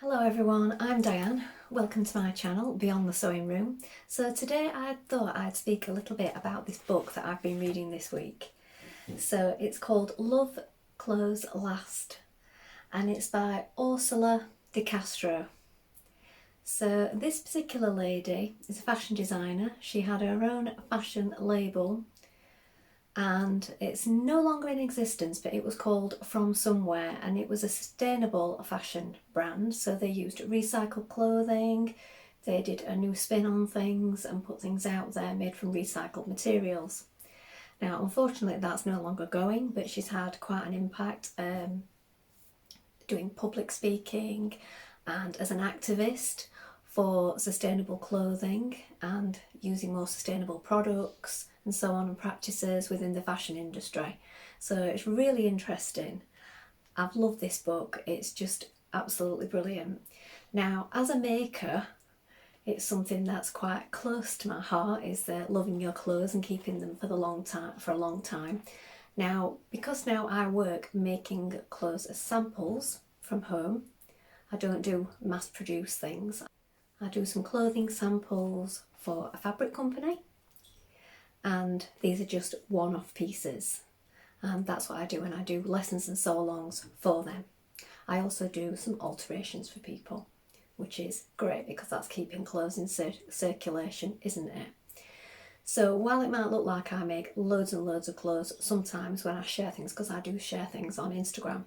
Hello everyone, I'm Diane. Welcome to my channel, Beyond the Sewing Room. So today I thought I'd speak a little bit about this book that I've been reading this week. So it's called Love Clothes Last and it's by Orsola de Castro. So this particular lady is a fashion designer. She had her own fashion label and it's no longer in existence, but it was called From Somewhere and it was a sustainable fashion brand. So they used recycled clothing, they did a new spin on things and put things out there made from recycled materials. Now unfortunately that's no longer going, but she's had quite an impact doing public speaking and as an activist for sustainable clothing and using more sustainable products and so on and practices within the fashion industry. So it's really interesting. I've loved this book. It's just absolutely brilliant. Now as a maker, it's something that's quite close to my heart, is the loving your clothes and keeping them for a long time. Now because now I work making clothes as samples from home, I don't do mass produce things. I do some clothing samples for a fabric company and these are just one-off pieces, and that's what I do, and I do lessons and sew-alongs for them. I also do some alterations for people, which is great because that's keeping clothes in circulation, isn't it? So while it might look like I make loads and loads of clothes sometimes when I share things, because I do share things on Instagram,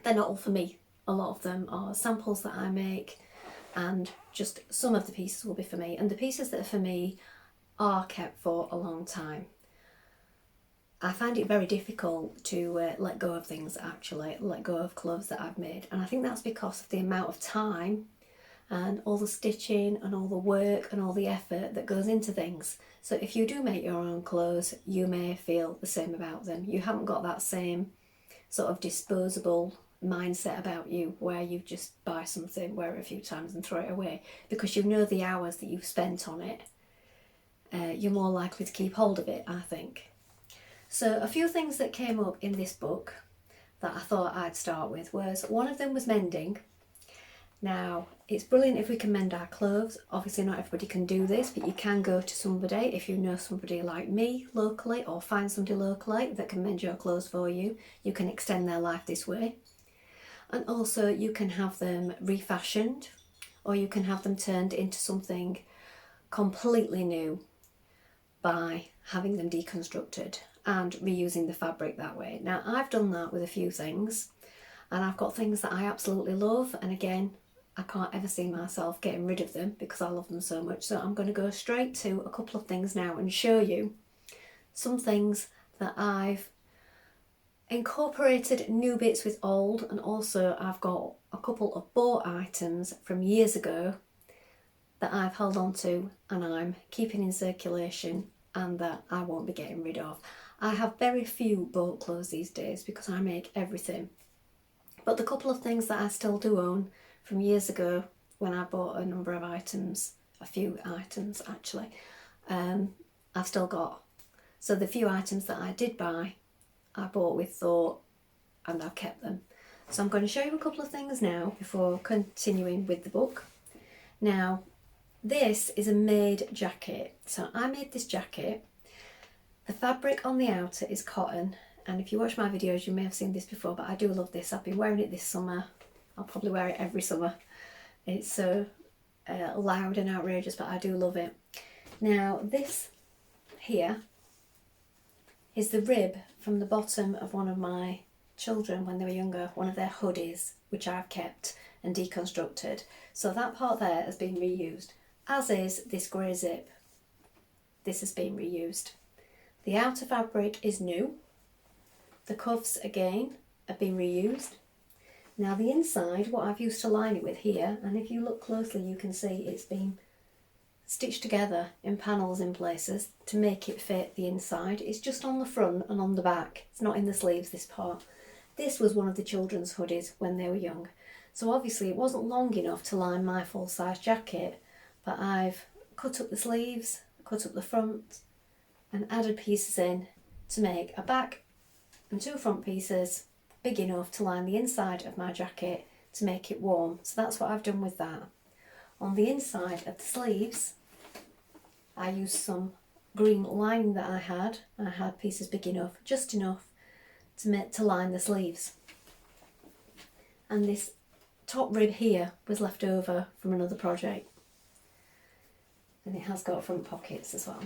they're not all for me. A lot of them are samples that I make, and just some of the pieces will be for me, and the pieces that are for me are kept for a long time. I find it very difficult to let go of things, actually, let go of clothes that I've made, and I think that's because of the amount of time and all the stitching and all the work and all the effort that goes into things. So if you do make your own clothes, you may feel the same about them. You haven't got that same sort of disposable mindset about you where you just buy something, wear it a few times and throw it away, because you know the hours that you've spent on it. You're more likely to keep hold of it, I think. So a few things that came up in this book that I thought I'd start with was, one of them was mending. Now it's brilliant if we can mend our clothes. Obviously not everybody can do this, but you can go to somebody, if you know somebody like me locally, or find somebody locally that can mend your clothes for you. You can extend their life this way. And also you can have them refashioned, or you can have them turned into something completely new by having them deconstructed and reusing the fabric that way. Now I've done that with a few things, and I've got things that I absolutely love, and again I can't ever see myself getting rid of them because I love them so much. So I'm going to go straight to a couple of things now and show you some things that I've incorporated new bits with old, and also I've got a couple of bought items from years ago that I've held on to and I'm keeping in circulation and that I won't be getting rid of. I have very few bought clothes these days because I make everything, but the couple of things that I still do own from years ago when I bought a number of items, a few items actually, I've still got. So the few items that I did buy, I bought with thought and I've kept them. So I'm going to show you a couple of things now before continuing with the book. Now this is a made jacket. So I made this jacket. The fabric on the outer is cotton, and if you watch my videos you may have seen this before, but I do love this. I've been wearing it this summer. I'll probably wear it every summer. It's so loud and outrageous, but I do love it. Now this here is the rib from the bottom of one of my children when they were younger, one of their hoodies, which I've kept and deconstructed. So that part there has been reused, as is this grey zip. This has been reused. The outer fabric is new. The cuffs again have been reused. Now the inside, what I've used to line it with here, and if you look closely you can see it's been stitched together in panels in places to make it fit the inside. It's just on the front and on the back. It's not in the sleeves, this part. This was one of the children's hoodies when they were young. So obviously it wasn't long enough to line my full-size jacket, but I've cut up the sleeves, cut up the front and added pieces in to make a back and two front pieces big enough to line the inside of my jacket to make it warm. So that's what I've done with that. On the inside of the sleeves, I used some green lining that I had. I had pieces big enough, just enough to line the sleeves. And this top rib here was left over from another project. And it has got front pockets as well.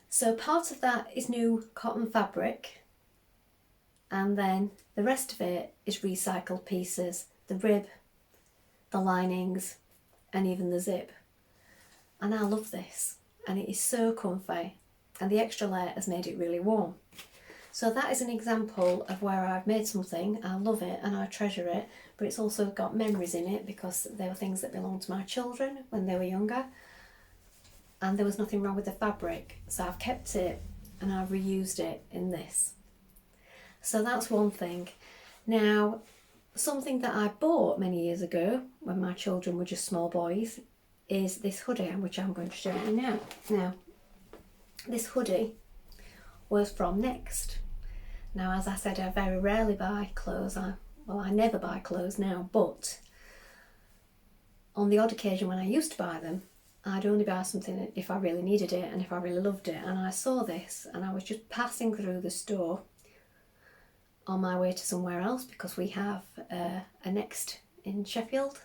So part of that is new cotton fabric, and then the rest of it is recycled pieces, the rib, the linings, and even the zip. And I love this, and it is so comfy, and the extra layer has made it really warm. So that is an example of where I've made something, I love it and I treasure it, but it's also got memories in it because they were things that belonged to my children when they were younger, and there was nothing wrong with the fabric, so I've kept it and I've reused it in this. So that's one thing. Now, something that I bought many years ago when my children were just small boys is this hoodie, which I'm going to show you now. Now, this hoodie was from Next. Now, as I said, I very rarely buy clothes. I never buy clothes now, but on the odd occasion when I used to buy them, I'd only buy something if I really needed it and if I really loved it. And I saw this and I was just passing through the store on my way to somewhere else, because we have a Next in Sheffield,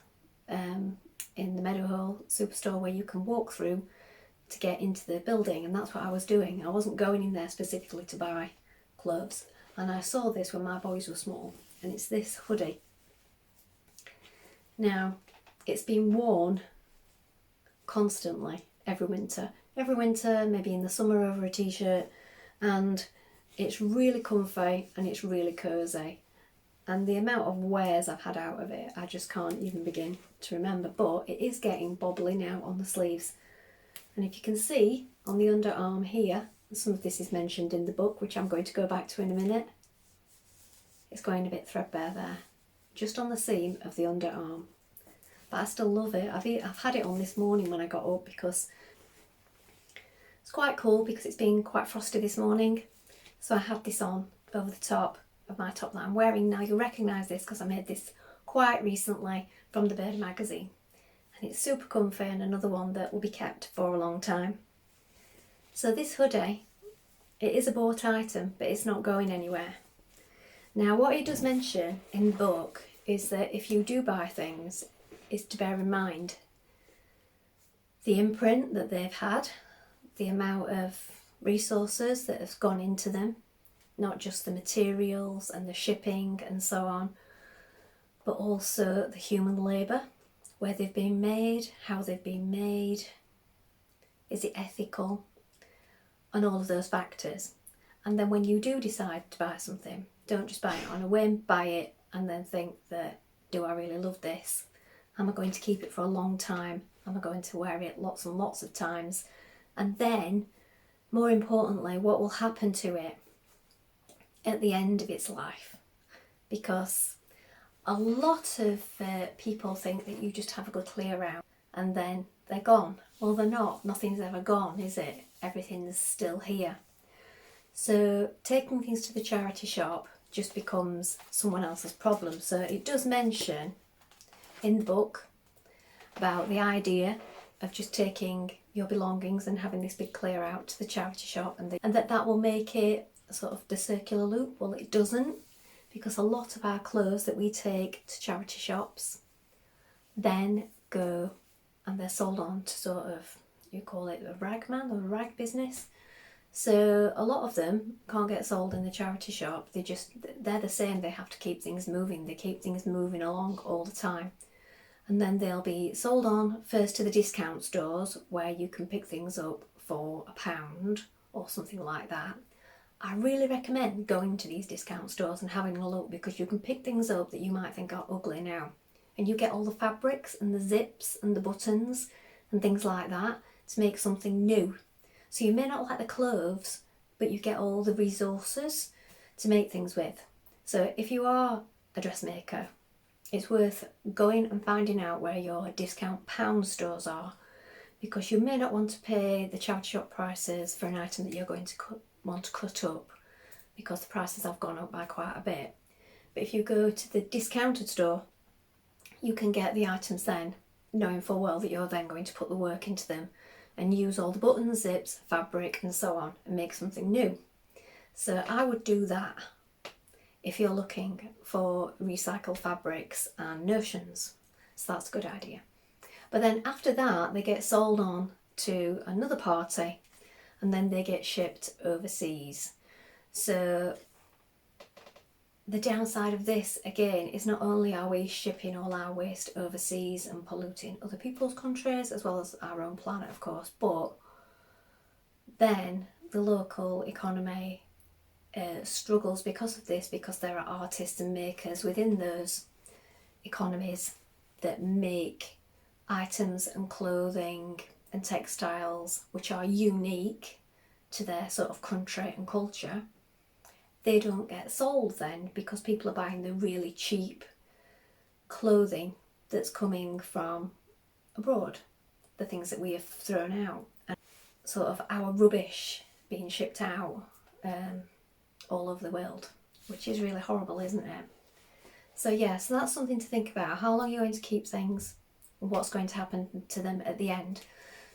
in the Meadowhall superstore, where you can walk through to get into the building, and that's what I was doing. I wasn't going in there specifically to buy clothes, and I saw this when my boys were small, and it's this hoodie. Now, it's been worn constantly every winter, maybe in the summer over a t-shirt, and it's really comfy and it's really cosy, and the amount of wears I've had out of it I just can't even begin to remember. But it is getting bobbly now on the sleeves, and if you can see on the underarm here, some of this is mentioned in the book, which I'm going to go back to in a minute, it's going a bit threadbare there, just on the seam of the underarm. But I still love it. I've had it on this morning when I got up because it's quite cool, because it's been quite frosty this morning. So I had this on over the top of my top that I'm wearing now. You'll recognise this because I made this quite recently from the Bird magazine. And it's super comfy, and another one that will be kept for a long time. So this hoodie, it is a bought item, but it's not going anywhere. Now, what it does mention in the book is that if you do buy things, is to bear in mind the imprint that they've had, the amount of resources that have gone into them, not just the materials and the shipping and so on, but also the human labour, where they've been made, how they've been made, is it ethical, and all of those factors. And then when you do decide to buy something, don't just buy it on a whim, buy it and then think that, do I really love this? Am I going to keep it for a long time? Am I going to wear it lots and lots of times? And then, more importantly, what will happen to it at the end of its life? Because a lot of people think that you just have a good clear out and then they're gone. Well, they're not. Nothing's ever gone, is it? Everything's still here. So taking things to the charity shop just becomes someone else's problem. So it does mention in the book about the idea of just taking your belongings and having this big clear out to the charity shop, and that will make it sort of the circular loop. Well, it doesn't, because a lot of our clothes that we take to charity shops then go and they're sold on to sort of, you call it a rag man or a rag business. So a lot of them can't get sold in the charity shop. They're the same. They have to keep things moving. They keep things moving along all the time. And then they'll be sold on first to the discount stores, where you can pick things up for £1 or something like that. I really recommend going to these discount stores and having a look, because you can pick things up that you might think are ugly now. And you get all the fabrics and the zips and the buttons and things like that to make something new. So you may not like the clothes, but you get all the resources to make things with. So if you are a dressmaker, it's worth going and finding out where your discount pound stores are, because you may not want to pay the charity shop prices for an item that you're going to want to cut up, because the prices have gone up by quite a bit. But if you go to the discounted store, you can get the items then, knowing full well that you're then going to put the work into them and use all the buttons, zips, fabric and so on and make something new. So I would do that if you're looking for recycled fabrics and notions. So that's a good idea. But then after that, they get sold on to another party and then they get shipped overseas. So the downside of this, again, is not only are we shipping all our waste overseas and polluting other people's countries, as well as our own planet, of course, but then the local economy struggles because of this, because there are artists and makers within those economies that make items and clothing and textiles which are unique to their sort of country and culture. They don't get sold then because people are buying the really cheap clothing that's coming from abroad, the things that we have thrown out, and sort of our rubbish being shipped out all over the world, which is really horrible, isn't it? So yeah, so that's something to think about. How long you're going to keep things and what's going to happen to them at the end.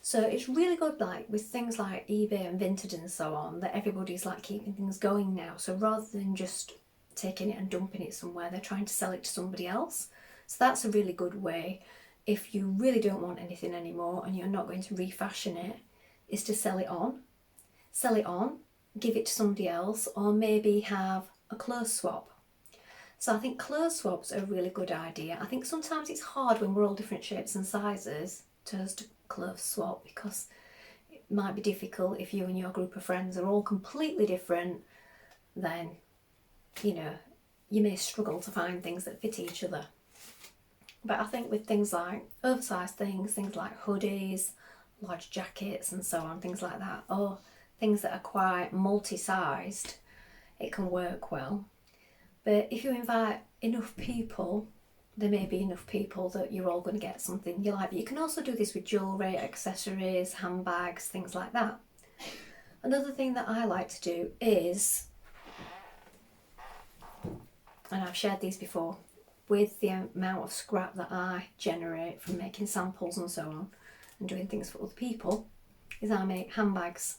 So it's really good, like with things like eBay and Vinted and so on, that everybody's like keeping things going now. So rather than just taking it and dumping it somewhere, they're trying to sell it to somebody else. So that's a really good way, if you really don't want anything anymore and you're not going to refashion it, is to sell it on. Sell it on, give it to somebody else, or maybe have a clothes swap. So I think clothes swaps are a really good idea. I think sometimes it's hard when we're all different shapes and sizes to clothes swap, because it might be difficult if you and your group of friends are all completely different. Then, you know, you may struggle to find things that fit each other. But I think with things like oversized things like hoodies, large jackets and so on, things like that, or things that are quite multi-sized, it can work well. But if you invite enough people, there may be enough people that you're all going to get something you like. But you can also do this with jewellery, accessories, handbags, things like that. Another thing that I like to do is, and I've shared these before, with the amount of scrap that I generate from making samples and so on and doing things for other people, is I make handbags.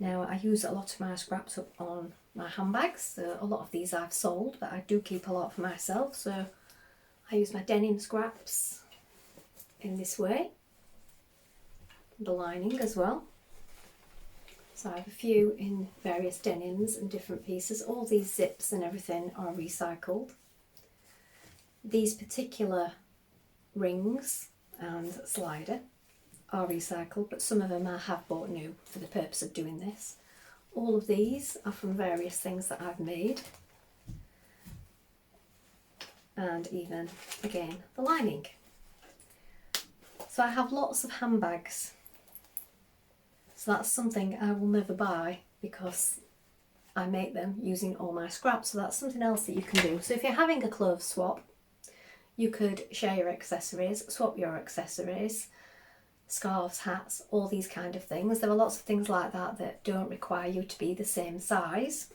Now I use a lot of my scraps up on my handbags, so a lot of these I've sold, but I do keep a lot for myself. So I use my denim scraps in this way, the lining as well. So I have a few in various denims and different pieces. All these zips and everything are recycled. These particular rings and slider are recycled, but some of them I have bought new for the purpose of doing this. All of these are from various things that I've made. And even, again, the lining. So I have lots of handbags. So that's something I will never buy because I make them using all my scraps. So that's something else that you can do. So if you're having a clothes swap, you could share your accessories, swap your accessories, scarves, hats, all these kind of things. There are lots of things like that that don't require you to be the same size.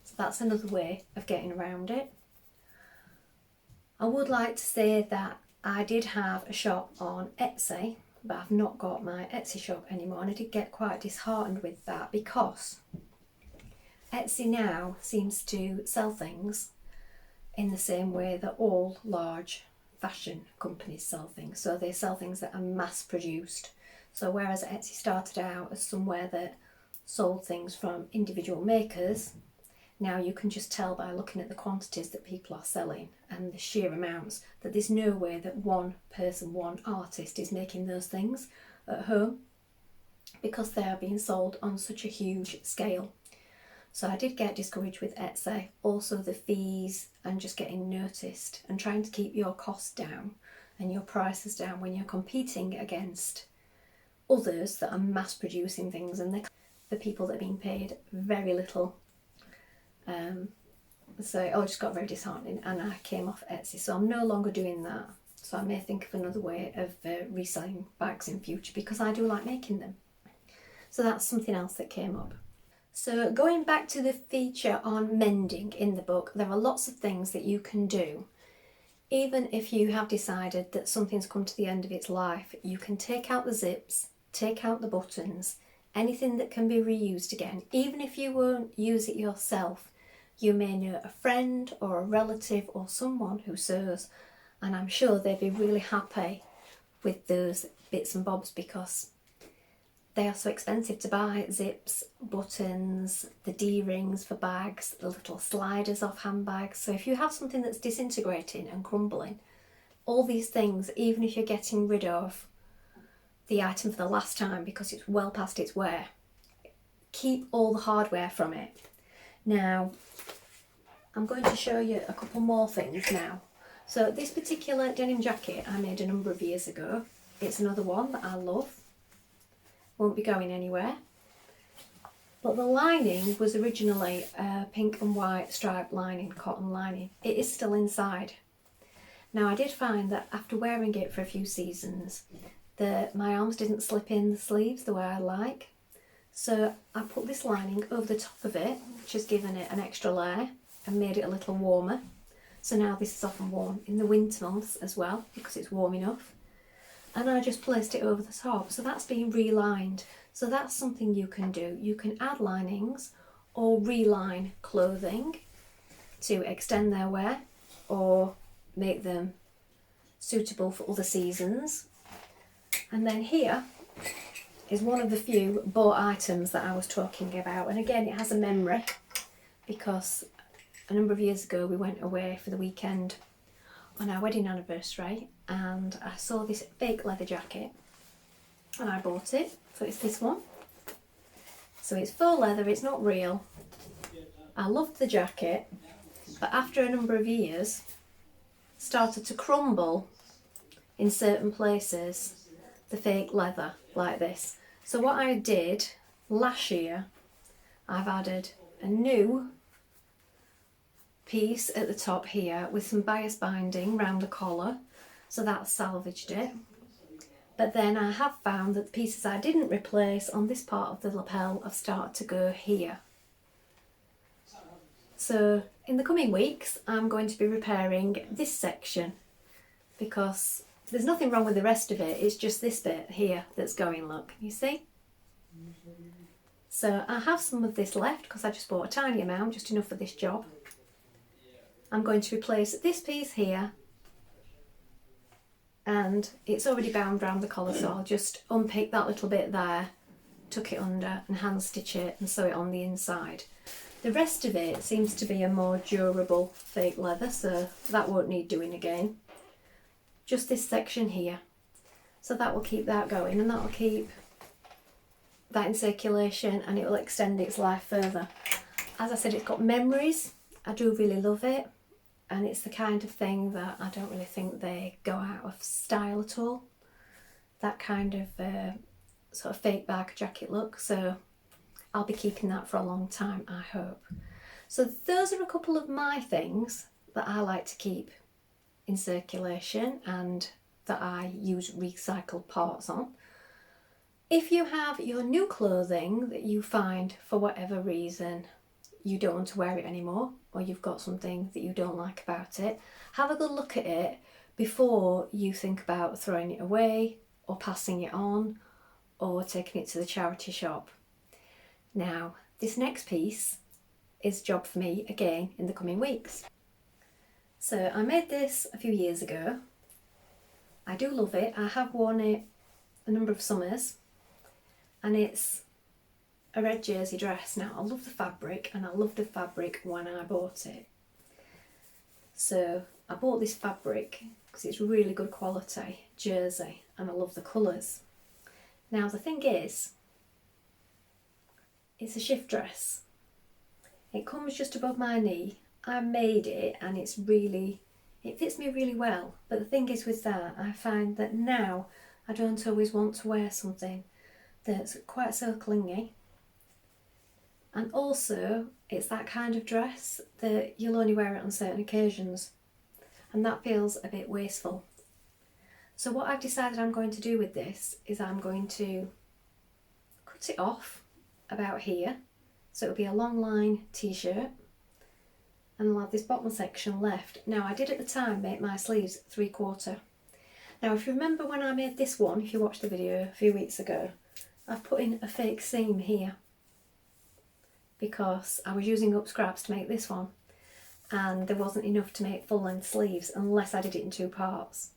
So that's another way of getting around it. I would like to say that I did have a shop on Etsy, but I've not got my Etsy shop anymore, and I did get quite disheartened with that because Etsy now seems to sell things in the same way that all large fashion companies sell things. So they sell things that are mass produced. So whereas Etsy started out as somewhere that sold things from individual makers, now you can just tell by looking at the quantities that people are selling and the sheer amounts that there's no way that one person, one artist is making those things at home, because they are being sold on such a huge scale. So I did get discouraged with Etsy, also the fees and just getting noticed and trying to keep your costs down and your prices down when you're competing against others that are mass producing things and the people that are being paid very little. So it all just got very disheartening and I came off Etsy. So I'm no longer doing that. So I may think of another way of reselling bags in future because I do like making them. So that's something else that came up. So going back to the feature on mending in the book, there are lots of things that you can do. Even if you have decided that something's come to the end of its life, you can take out the zips, take out the buttons, anything that can be reused again. Even if you won't use it yourself, you may know a friend or a relative or someone who sews, and I'm sure they'd be really happy with those bits and bobs because they are so expensive to buy. Zips, buttons, the D-rings for bags, the little sliders off handbags. So if you have something that's disintegrating and crumbling, all these things, even if you're getting rid of the item for the last time because it's well past its wear, keep all the hardware from it. Now, I'm going to show you a couple more things now. So this particular denim jacket I made a number of years ago. It's another one that I love. Won't be going anywhere. But the lining was originally a pink and white striped lining, cotton lining. It is still inside. Now I did find that after wearing it for a few seasons, my arms didn't slip in the sleeves the way I like. So I put this lining over the top of it, which has given it an extra layer and made it a little warmer. So now this is often worn in the winter months as well because it's warm enough. And I just placed it over the top. So that's been relined. So that's something you can do. You can add linings or reline clothing to extend their wear or make them suitable for other seasons. And then here is one of the few bought items that I was talking about. And again, it has a memory because a number of years ago we went away for the weekend on our wedding anniversary and I saw this fake leather jacket and I bought it. So it's this one. So it's faux leather, it's not real. I loved the jacket, but after a number of years started to crumble in certain places, the fake leather like this. So what I did last year, I've added a new piece at the top here with some bias binding round the collar, so that's salvaged it. But then I have found that the pieces I didn't replace on this part of the lapel have started to go here. So in the coming weeks I'm going to be repairing this section because there's nothing wrong with the rest of it, it's just this bit here that's going, look, you see? So I have some of this left because I just bought a tiny amount, just enough for this job. I'm going to replace this piece here and it's already bound round the collar, so I'll just unpick that little bit there, tuck it under and hand stitch it and sew it on the inside. The rest of it seems to be a more durable fake leather, so that won't need doing again. Just this section here. So that will keep that going and that will keep that in circulation and it will extend its life further. As I said, it's got memories. I do really love it. And it's the kind of thing that I don't really think they go out of style at all. That kind of sort of fake bag jacket look. So I'll be keeping that for a long time, I hope. So those are a couple of my things that I like to keep in circulation and that I use recycled parts on. If you have your new clothing that you find for whatever reason you don't want to wear it anymore, or you've got something that you don't like about it, have a good look at it before you think about throwing it away or passing it on or taking it to the charity shop. Now, this next piece is a job for me again in the coming weeks. So I made this a few years ago. I do love it. I have worn it a number of summers and it's a red jersey dress. Now I love the fabric and I loved the fabric when I bought it. So I bought this fabric because it's really good quality jersey and I love the colours. Now the thing is, it's a shift dress. It comes just above my knee. I made it and it fits me really well. But the thing is with that, I find that now I don't always want to wear something that's quite so clingy. And also, it's that kind of dress that you'll only wear it on certain occasions. And that feels a bit wasteful. So what I've decided I'm going to do with this is I'm going to cut it off about here So it'll be a long line t-shirt, and I'll have this bottom section left. Now I did at the time make my sleeves 3/4. Now if you remember when I made this one, if you watched the video a few weeks ago, I've put in a fake seam here because I was using up scraps to make this one, and there wasn't enough to make full length sleeves unless I did it in 2 parts.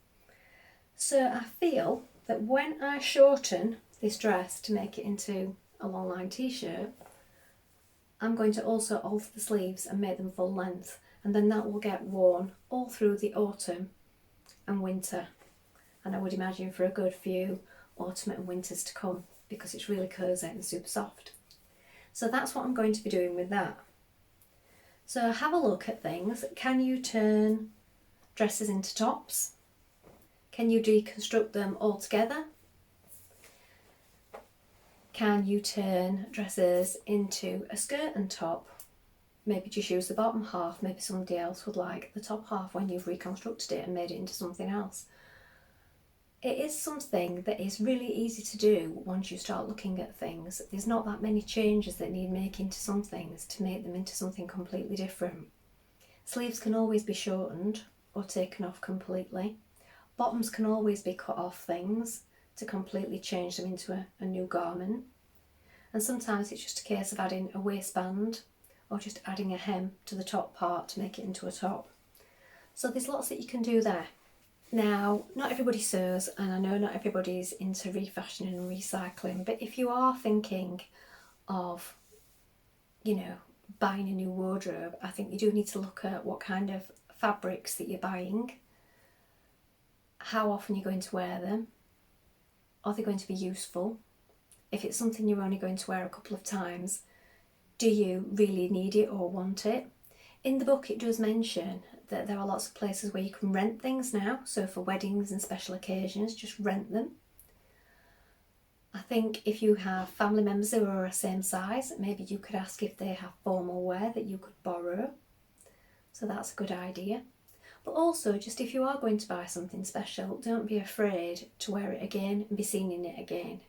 So I feel that when I shorten this dress to make it into a long line t-shirt, I'm going to also alter the sleeves and make them full length, and then that will get worn all through the autumn and winter, and I would imagine for a good few autumn and winters to come, because it's really cosy and super soft. So that's what I'm going to be doing with that. So have a look at things. Can you turn dresses into tops? Can you deconstruct them all together? Can you turn dresses into a skirt and top? Maybe just use the bottom half. Maybe somebody else would like the top half when you've reconstructed it and made it into something else. It is something that is really easy to do once you start looking at things. There's not that many changes that need making to some things to make them into something completely different. Sleeves can always be shortened or taken off completely. Bottoms can always be cut off things to completely change them into a new garment. And sometimes it's just a case of adding a waistband or just adding a hem to the top part to make it into a top. So there's lots that you can do there. Now, not everybody sews, and I know not everybody's into refashioning and recycling, but if you are thinking of, buying a new wardrobe, I think you do need to look at what kind of fabrics that you're buying, how often you're going to wear them, are they going to be useful? If it's something you're only going to wear a couple of times, do you really need it or want it? In the book it does mention that there are lots of places where you can rent things now, so for weddings and special occasions, just rent them. I think if you have family members who are the same size, maybe you could ask if they have formal wear that you could borrow. So that's a good idea. But also, just if you are going to buy something special, don't be afraid to wear it again and be seen in it again,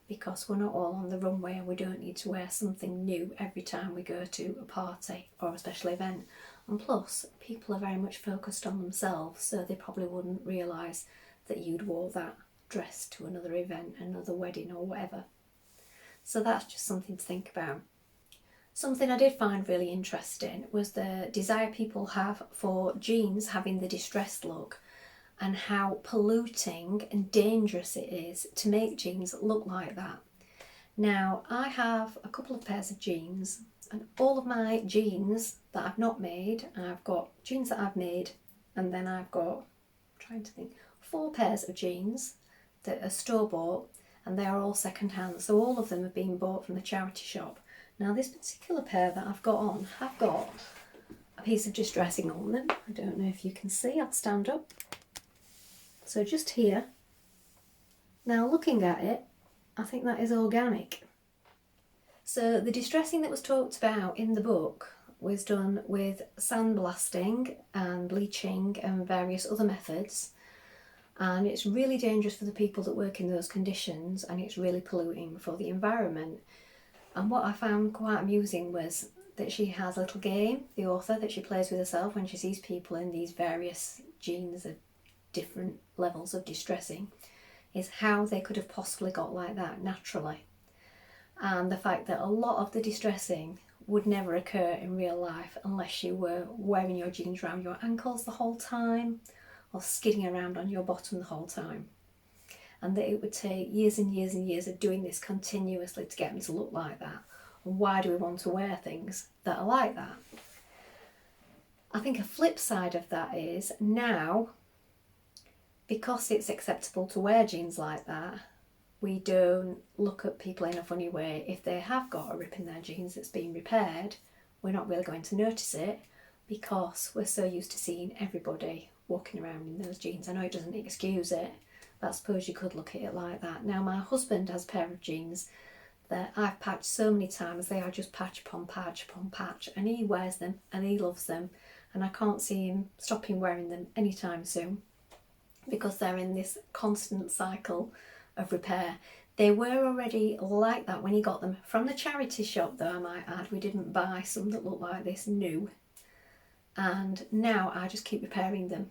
because we're not all on the runway and we don't need to wear something new every time we go to a party or a special event. And plus, people are very much focused on themselves, so they probably wouldn't realise that you'd wore that dress to another event, another wedding or whatever. So that's just something to think about. Something I did find really interesting was the desire people have for jeans having the distressed look, and how polluting and dangerous it is to make jeans look like that. Now, I have a couple of pairs of jeans, and all of my jeans that I've not made, I've got jeans that I've made, and then I've got, 4 pairs of jeans that are store-bought, and they are all second-hand, so all of them have been bought from the charity shop. Now, this particular pair that I've got on have got a piece of distressing on them. I don't know if you can see, I'll stand up. So just here. Now, looking at it, I think that is organic. So the distressing that was talked about in the book was done with sandblasting and bleaching and various other methods, and it's really dangerous for the people that work in those conditions, and it's really polluting for the environment. And what I found quite amusing was that she has a little game, the author, that she plays with herself when she sees people in these various jeans of different levels of distressing, is how they could have possibly got like that naturally. And the fact that a lot of the distressing would never occur in real life unless you were wearing your jeans around your ankles the whole time or skidding around on your bottom the whole time. And that it would take years and years and years of doing this continuously to get them to look like that. And why do we want to wear things that are like that? I think a flip side of that is now, because it's acceptable to wear jeans like that, we don't look at people in a funny way. If they have got a rip in their jeans that's been repaired, we're not really going to notice it because we're so used to seeing everybody walking around in those jeans. I know it doesn't excuse it, but I suppose you could look at it like that. Now, my husband has a pair of jeans that I've patched so many times. They are just patch upon patch upon patch, and he wears them and he loves them, and I can't see him stopping wearing them anytime soon because they're in this constant cycle of repair. They were already like that when you got them from the charity shop, though, I might add. We didn't buy some that looked like this new. And now I just keep repairing them.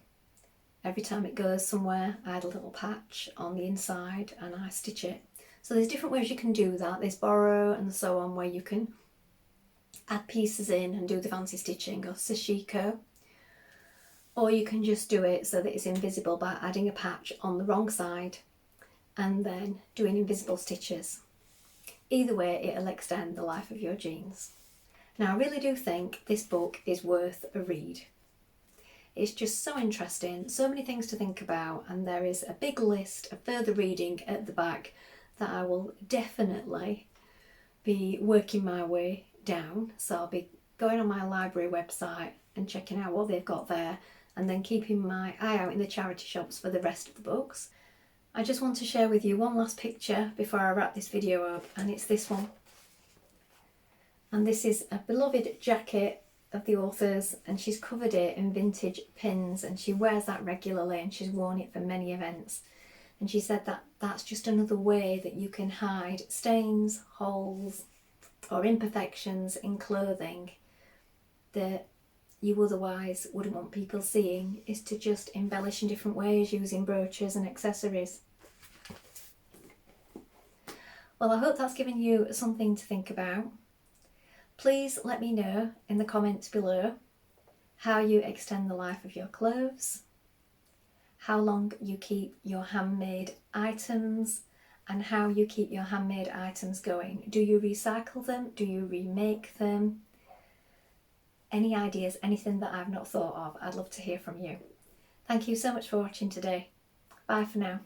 Every time it goes somewhere, I add a little patch on the inside and I stitch it. So there's different ways you can do that. There's borrow and so on, where you can add pieces in and do the fancy stitching, or sashiko. Or you can just do it so that it's invisible by adding a patch on the wrong side and then doing invisible stitches. Either way, it'll extend the life of your jeans. Now, I really do think this book is worth a read. It's just so interesting, so many things to think about, and there is a big list of further reading at the back that I will definitely be working my way down. So I'll be going on my library website and checking out what they've got there, and then keeping my eye out in the charity shops for the rest of the books. I just want to share with you one last picture before I wrap this video up, and it's this one. And this is a beloved jacket of the author's, and she's covered it in vintage pins, and she wears that regularly and she's worn it for many events. And she said that that's just another way that you can hide stains, holes or imperfections in clothing that you otherwise wouldn't want people seeing, is to just embellish in different ways using brooches and accessories. Well, I hope that's given you something to think about. Please let me know in the comments below how you extend the life of your clothes, how long you keep your handmade items, and how you keep your handmade items going. Do you recycle them? Do you remake them? Any ideas, anything that I've not thought of, I'd love to hear from you. Thank you so much for watching today. Bye for now.